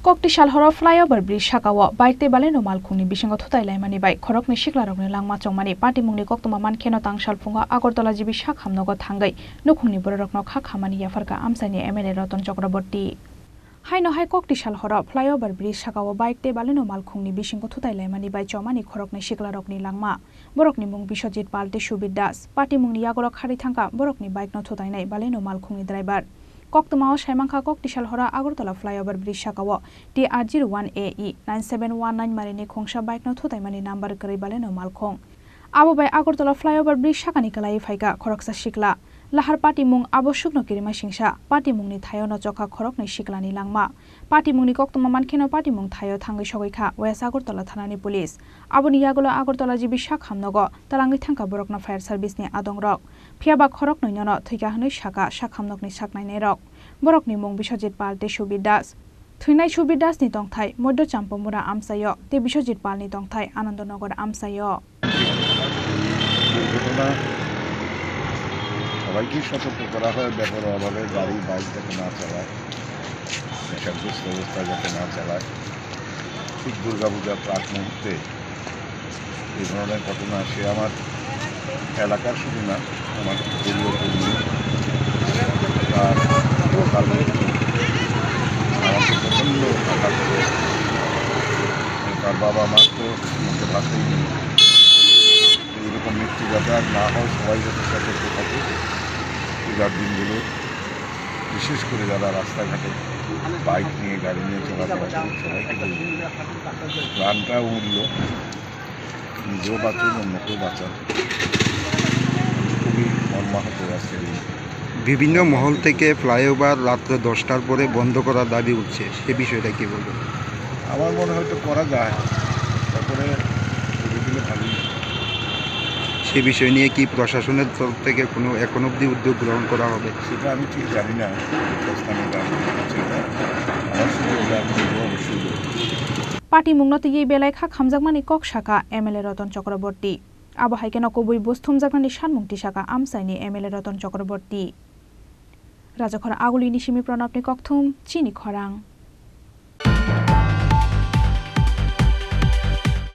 Kokti Shalhora flyover bridge Shakawa, bike te baleno Malkhungni bisingo Tikhlainani bai Khorokni Siklarokni langma chongmani party mungni koktuma mankheno tang shalfunga Agartala jibi Shakhamnogo thangai Nokni Bororokno khakhamani yafarka amsani MLA Ratan Chakraborty Haino hai Kokti Shalhora flyover bridge Shakawa bike te baleno Malkhungni bisingo Tikhlainani bai chomani Khorokni Siklarokni langma Borokni mung Biswajit Palte Shubir Das party mungni yagolo khari thangka Borokni bike no Tikhlainai baleno Malkhungni driver Koktuma Shaimangka Kokti Shalhora Agartala flyover bridge Shakawa TR01AE 9719 marini khongsha bike no Tikhlainani number kari baleno Malkhung Abo bai Agartala flyover bridge Shakani kalai phaika Khoroksa Sikla Lahar party mung abo shukno kirima singsa party mungni thayo no chokha Khorokni Siklani langma party mungni koktuma mankheno party mung thayo thangai sogoikha West Agartala thanani police aboni yagulo Agartala jibi Shakhamnogo talangai thangka borokna fire service ni adongrok phiaba Khorok noino thuika hnoi shaka Shakhamnokni saknainai rok borokni mung Biswajit Palte Shubir Das Thuinai Shubir Das ni tongthai Moddo Champomura amsayo te Biswajit Pal ni tongthai Anandanagar amsayo সবাইকে সতর্ক করা হয় ব্যাপকভাবে গাড়ি bike যাতে না চালায় নেশাগ্রস্ত অবস্থায় যাতে না চালায় ঠিক দুর্গাপূজার প্রাক মুহূর্তে এই ধরনের ঘটনা সে আমার এলাকার শুধু না আমার দলীয় কর্মী তার আমাকে প্রচণ্ড আঘাত করে তার বাবা মা তো মুখে ভাতেই নেই এরকম মৃত্যু যাতে আর না হয় সবাই যাতে সতর্ক থাকে পূজার দিনগুলো বিশেষ করে যারা রাস্তাঘাটে বাইক নিয়ে গাড়ি নিয়ে চলাফেরা করে সবাইকে প্রাণটা উঠল নিজেও বাঁচুন অন্যকেও বাঁচান খুবই মর্মাহত আজকের বিভিন্ন মহল থেকে ফ্লাইওভার রাত্রে 10টার পরে বন্ধ করার দাবি উঠছে সে বিষয়টা কি বলবেন আমার মনে হয়তো করা যায় তারপরে করে দিলে ভালোই সে বিষয় নিয়ে কি প্রশাসনের তরফ থেকে কোনো এখন অবধি উদ্যোগ গ্রহণ করা হবে সেটা আমি ঠিক জানি না Party mungnoti ye belai kha khamjakmani kok shaka MLA Ratan Chakraborty abo haikeno kobui bosthum jakmani Sanmung Tisakha amsaini MLA Ratan Chakraborty Rajakhora aguli nishimi pranapni kokthum Chini Khorang